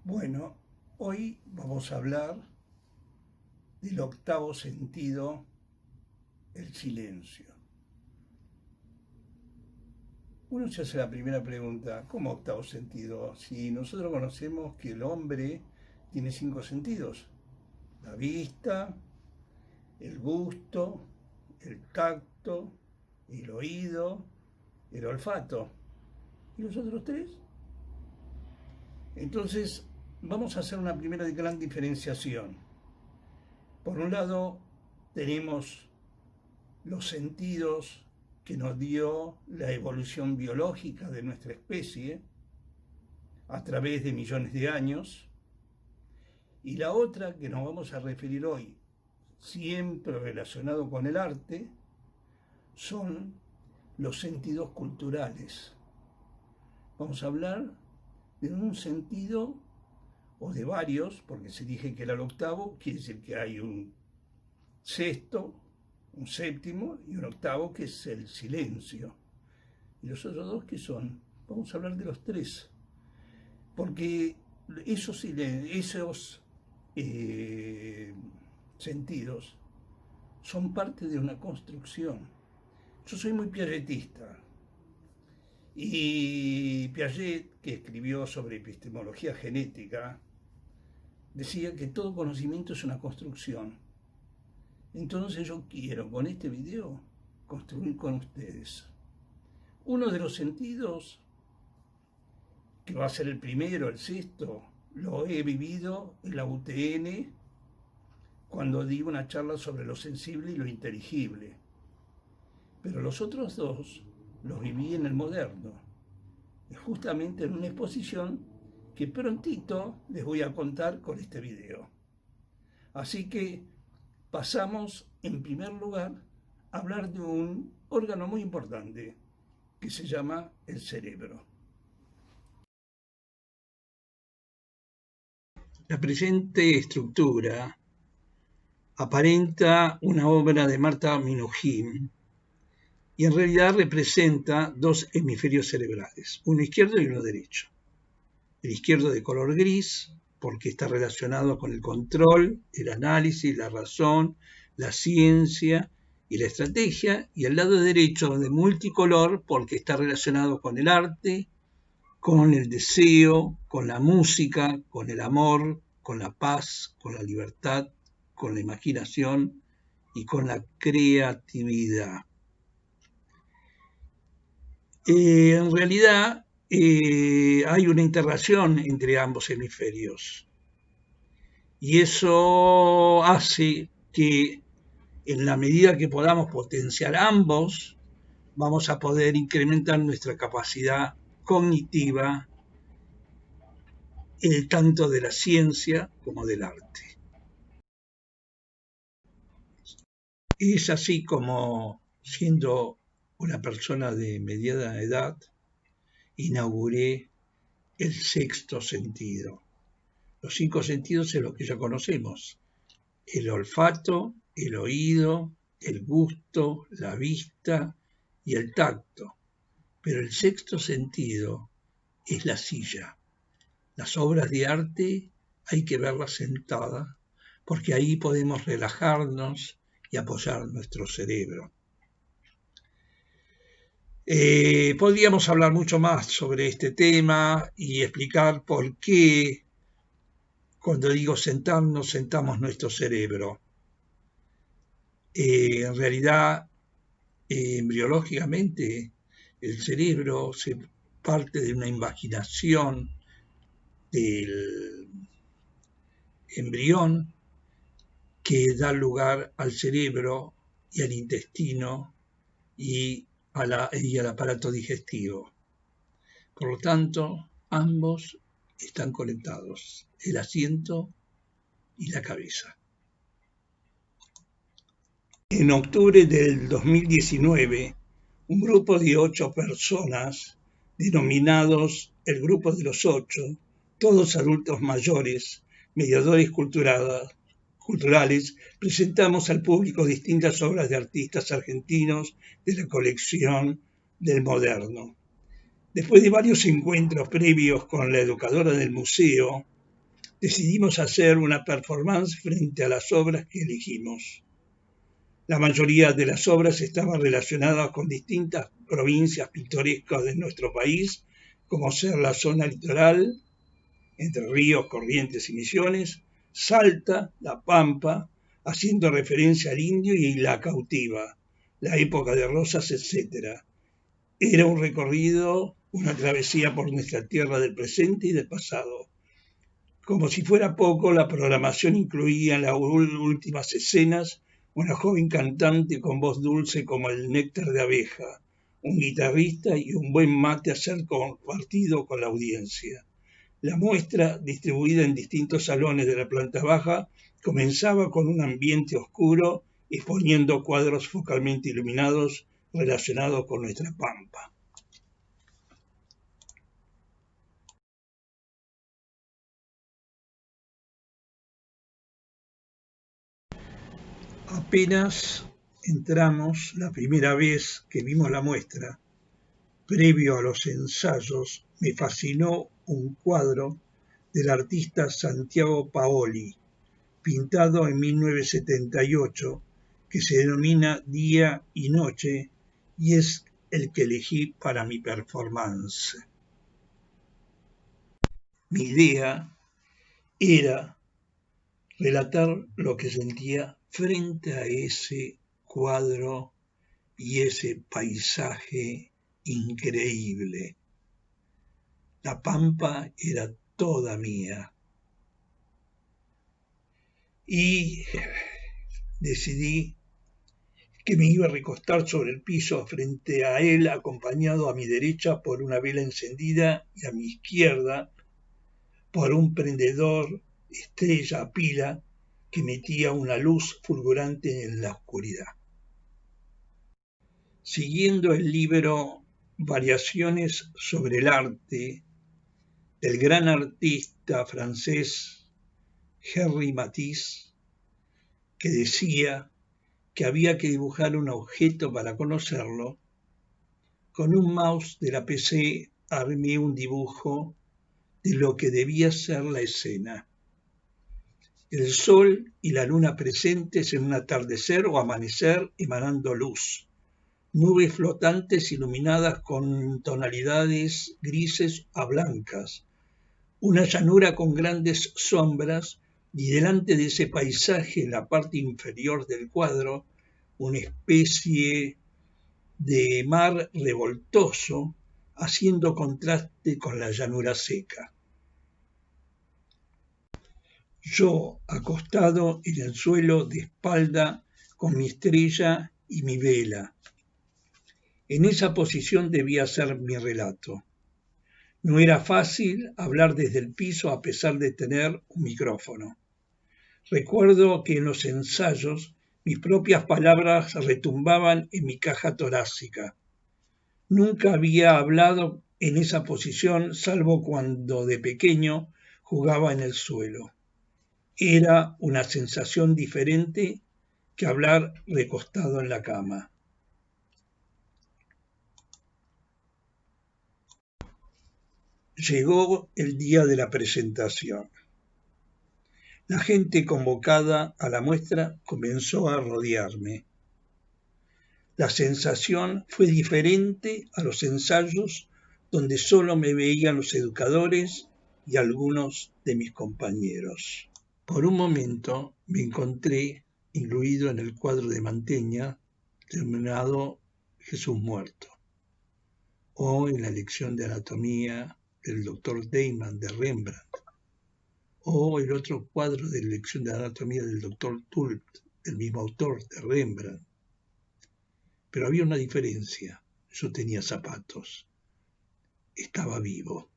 Bueno, hoy vamos a hablar del octavo sentido, el silencio. Uno se hace la primera pregunta, ¿cómo octavo sentido? Si nosotros conocemos que el hombre tiene 5 sentidos: la vista, el gusto, el tacto, el oído, el olfato. ¿Y los otros 3? Entonces, vamos a hacer una primera gran diferenciación. Por un lado, tenemos los sentidos que nos dio la evolución biológica de nuestra especie a través de millones de años, y la otra que nos vamos a referir hoy, siempre relacionado con el arte, son los sentidos culturales. Vamos a hablar de un sentido o de varios, porque si dije que era el octavo, quiere decir que hay un sexto, un séptimo y un octavo, que es el silencio. ¿Y los otros 2 qué son? Vamos a hablar de los 3, porque esos sentidos son parte de una construcción. Yo soy muy piagetista, y Piaget, que escribió sobre epistemología genética, decía que todo conocimiento es una construcción. Entonces yo quiero con este video construir con ustedes. Uno de los sentidos, que va a ser el primero, el sexto, lo he vivido en la UTN cuando di una charla sobre lo sensible y lo inteligible. Pero los otros 2 los viví en el moderno, justamente en una exposición que prontito les voy a contar con este video. Así que pasamos, en primer lugar, a hablar de un órgano muy importante que se llama el cerebro. La presente estructura aparenta una obra de Marta Minujín y en realidad representa 2 hemisferios cerebrales, uno izquierdo y uno derecho. El izquierdo de color gris, porque está relacionado con el control, el análisis, la razón, la ciencia y la estrategia, y el lado derecho de multicolor, porque está relacionado con el arte, con el deseo, con la música, con el amor, con la paz, con la libertad, con la imaginación y con la creatividad. En realidad hay una interrelación entre ambos hemisferios, y eso hace que en la medida que podamos potenciar ambos, vamos a poder incrementar nuestra capacidad cognitiva, tanto de la ciencia como del arte. Es así como, siendo una persona de mediana edad, inauguré el sexto sentido. Los 5 sentidos es lo que ya conocemos: el olfato, el oído, el gusto, la vista y el tacto. Pero el sexto sentido es la silla. Las obras de arte hay que verlas sentadas, porque ahí podemos relajarnos y apoyar nuestro cerebro. Podríamos hablar mucho más sobre este tema y explicar por qué, cuando digo sentarnos, sentamos nuestro cerebro. En realidad, embriológicamente, el cerebro se parte de una imaginación del embrión que da lugar al cerebro y al intestino y al aparato digestivo. Por lo tanto, ambos están conectados, el asiento y la cabeza. En octubre del 2019, un grupo de 8 personas, denominados el Grupo de los 8, todos adultos mayores, mediadores culturales, presentamos al público distintas obras de artistas argentinos de la colección del Moderno. Después de varios encuentros previos con la educadora del museo, decidimos hacer una performance frente a las obras que elegimos. La mayoría de las obras estaban relacionadas con distintas provincias pintorescas de nuestro país, como ser la zona litoral, Entre Ríos, Corrientes y Misiones, Salta, La Pampa, haciendo referencia al indio y la cautiva, la época de Rosas, etc. Era un recorrido, una travesía por nuestra tierra del presente y del pasado. Como si fuera poco, la programación incluía en las últimas escenas una joven cantante con voz dulce como el néctar de abeja, un guitarrista y un buen mate a ser compartido con la audiencia. La muestra, distribuida en distintos salones de la planta baja, comenzaba con un ambiente oscuro, exponiendo cuadros focalmente iluminados relacionados con nuestra pampa. Apenas entramos la primera vez que vimos la muestra, previo a los ensayos, me fascinó un cuadro del artista Santiago Paoli, pintado en 1978, que se denomina Día y Noche, y es el que elegí para mi performance. Mi idea era relatar lo que sentía frente a ese cuadro y ese paisaje increíble. La pampa era toda mía. Y decidí que me iba a recostar sobre el piso frente a él, acompañado a mi derecha por una vela encendida y a mi izquierda por un prendedor estrella a pila que metía una luz fulgurante en la oscuridad. Siguiendo el libro Variaciones sobre el arte del gran artista francés Henri Matisse, que decía que había que dibujar un objeto para conocerlo, con un mouse de la PC armé un dibujo de lo que debía ser la escena. El sol y la luna presentes en un atardecer o amanecer emanando luz. Nubes flotantes iluminadas con tonalidades grises a blancas. Una llanura con grandes sombras y delante de ese paisaje, en la parte inferior del cuadro, una especie de mar revoltoso, haciendo contraste con la llanura seca. Yo acostado en el suelo de espalda con mi estrella y mi vela. En esa posición debía ser mi relato. No era fácil hablar desde el piso a pesar de tener un micrófono. Recuerdo que en los ensayos mis propias palabras retumbaban en mi caja torácica. Nunca había hablado en esa posición salvo cuando de pequeño jugaba en el suelo. Era una sensación diferente que hablar recostado en la cama. Llegó el día de la presentación. La gente convocada a la muestra comenzó a rodearme. La sensación fue diferente a los ensayos donde solo me veían los educadores y algunos de mis compañeros. Por un momento me encontré incluido en el cuadro de Mantegna denominado Jesús muerto, o en la lección de anatomía del Dr. Deiman de Rembrandt, o el otro cuadro de lección de anatomía del Dr. Tulp, del mismo autor de Rembrandt. Pero había una diferencia. Yo tenía zapatos. Estaba vivo.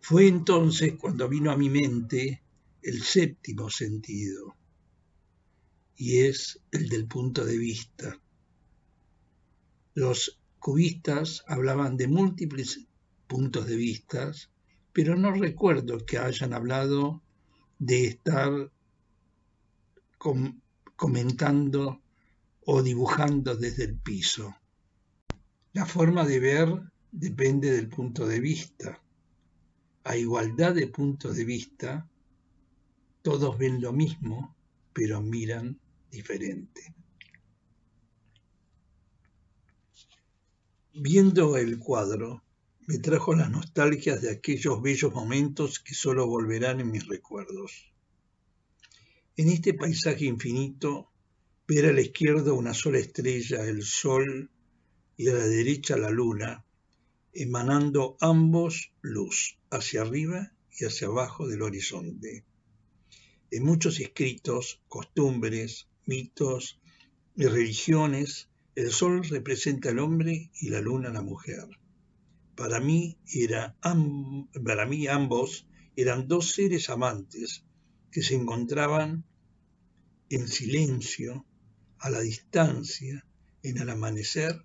Fue entonces cuando vino a mi mente el séptimo sentido, y es el del punto de vista. Los cubistas hablaban de múltiples puntos de vista, pero no recuerdo que hayan hablado de estar comentando o dibujando desde el piso. La forma de ver depende del punto de vista. A igualdad de puntos de vista, todos ven lo mismo, pero miran diferente. Viendo el cuadro, me trajo las nostalgias de aquellos bellos momentos que solo volverán en mis recuerdos. En este paisaje infinito, ver a la izquierda una sola estrella, el sol, y a la derecha la luna, emanando ambos luz, hacia arriba y hacia abajo del horizonte. En muchos escritos, costumbres, mitos y religiones, el sol representa al hombre y la luna a la mujer. Para mí ambos eran dos seres amantes que se encontraban en silencio, a la distancia, en el amanecer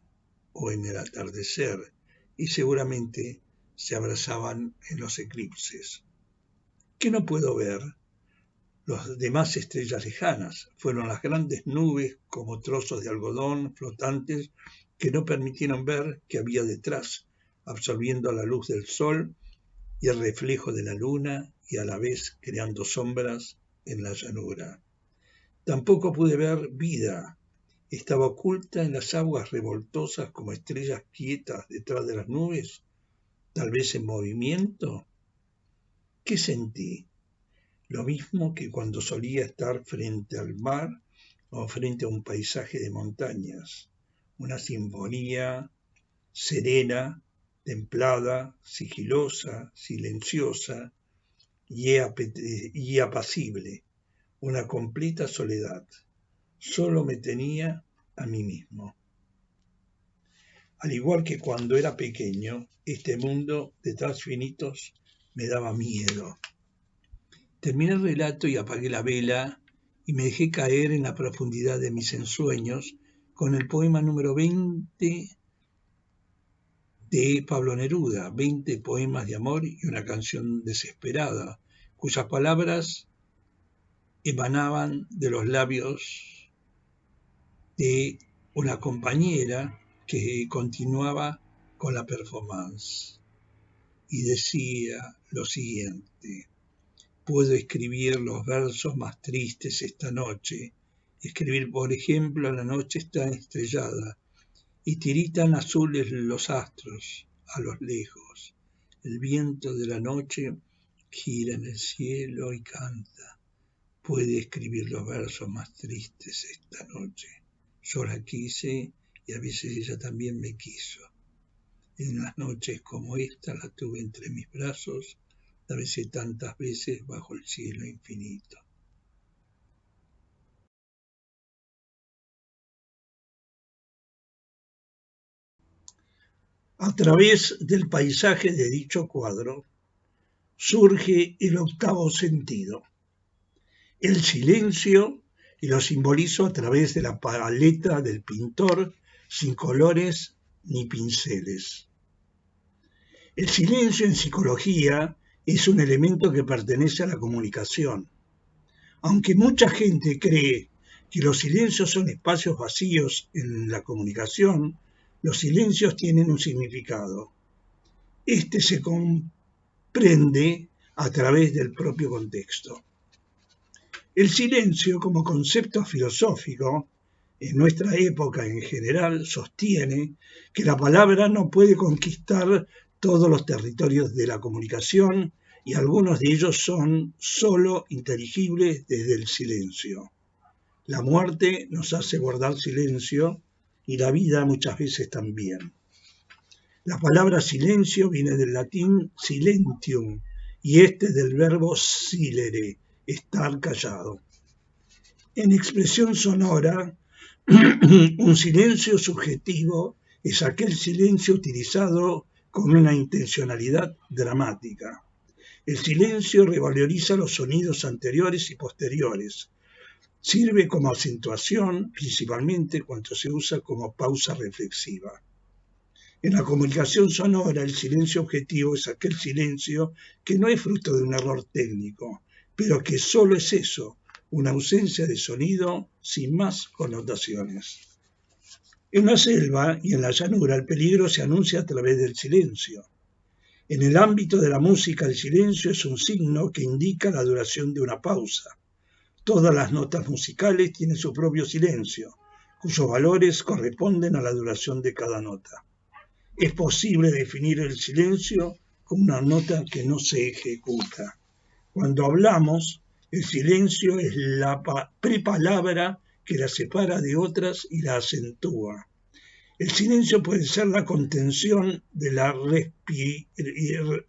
o en el atardecer, y seguramente se abrazaban en los eclipses. ¿Qué no puedo ver? Las demás estrellas lejanas fueron las grandes nubes como trozos de algodón flotantes que no permitieron ver qué había detrás, absorbiendo la luz del sol y el reflejo de la luna y a la vez creando sombras en la llanura. Tampoco pude ver vida. Estaba oculta en las aguas revoltosas como estrellas quietas detrás de las nubes, tal vez en movimiento. ¿Qué sentí? Lo mismo que cuando solía estar frente al mar o frente a un paisaje de montañas, una sinfonía serena, templada, sigilosa, silenciosa y apacible, una completa soledad. Solo me tenía a mí mismo. Al igual que cuando era pequeño, este mundo de transfinitos me daba miedo. Terminé el relato y apagué la vela y me dejé caer en la profundidad de mis ensueños con el poema número 20 de Pablo Neruda, 20 poemas de amor y una canción desesperada, cuyas palabras emanaban de los labios de una compañera que continuaba con la performance y decía lo siguiente: puedo escribir los versos más tristes esta noche, escribir por ejemplo la noche está estrellada y tiritan azules los astros a los lejos, el viento de la noche gira en el cielo y canta, puede escribir los versos más tristes esta noche. Yo la quise y a veces ella también me quiso. En las noches como esta la tuve entre mis brazos, la besé tantas veces bajo el cielo infinito. A través del paisaje de dicho cuadro surge el octavo sentido, el silencio, y lo simbolizo a través de la paleta del pintor sin colores ni pinceles. El silencio en psicología es un elemento que pertenece a la comunicación. Aunque mucha gente cree que los silencios son espacios vacíos en la comunicación, los silencios tienen un significado. Este se comprende a través del propio contexto. El silencio, como concepto filosófico, en nuestra época en general, sostiene que la palabra no puede conquistar todos los territorios de la comunicación y algunos de ellos son solo inteligibles desde el silencio. La muerte nos hace guardar silencio y la vida muchas veces también. La palabra silencio viene del latín silentium y del verbo silere, estar callado. En expresión sonora, un silencio subjetivo es aquel silencio utilizado con una intencionalidad dramática. El silencio revaloriza los sonidos anteriores y posteriores. Sirve como acentuación, principalmente cuando se usa como pausa reflexiva. En la comunicación sonora, el silencio objetivo es aquel silencio que no es fruto de un error técnico, pero que solo es eso, una ausencia de sonido sin más connotaciones. En la selva y en la llanura el peligro se anuncia a través del silencio. En el ámbito de la música el silencio es un signo que indica la duración de una pausa. Todas las notas musicales tienen su propio silencio, cuyos valores corresponden a la duración de cada nota. Es posible definir el silencio como una nota que no se ejecuta. Cuando hablamos, el silencio es la prepalabra que la separa de otras y la acentúa. El silencio puede ser la contención de la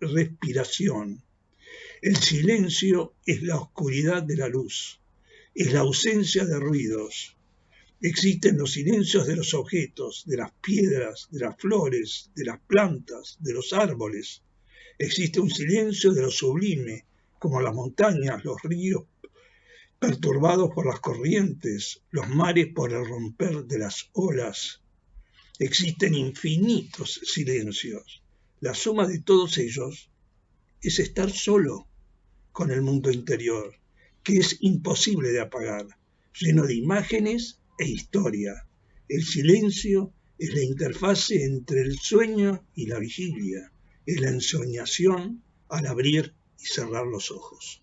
respiración. El silencio es la oscuridad de la luz, es la ausencia de ruidos. Existen los silencios de los objetos, de las piedras, de las flores, de las plantas, de los árboles. Existe un silencio de lo sublime, como las montañas, los ríos perturbados por las corrientes, los mares por el romper de las olas. Existen infinitos silencios. La suma de todos ellos es estar solo con el mundo interior, que es imposible de apagar, lleno de imágenes e historia. El silencio es la interfase entre el sueño y la vigilia, es la ensoñación al abrir y cerrar los ojos.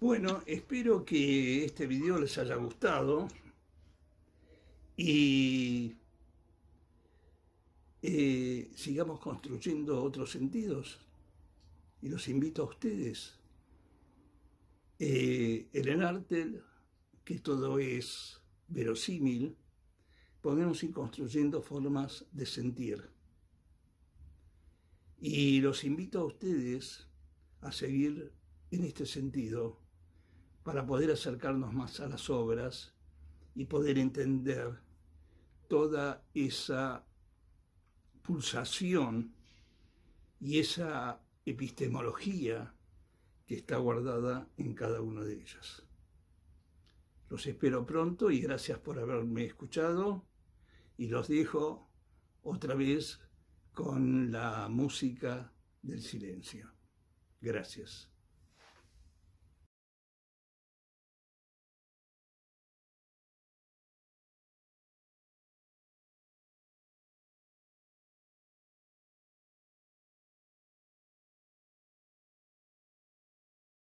Bueno, espero que este video les haya gustado y sigamos construyendo otros sentidos. Y los invito a ustedes, en arte, que todo es verosímil, podemos ir construyendo formas de sentir. Y los invito a ustedes a seguir en este sentido para poder acercarnos más a las obras y poder entender toda esa pulsación y esa epistemología que está guardada en cada una de ellas. Los espero pronto y gracias por haberme escuchado y los dejo otra vez con la música del silencio. Gracias.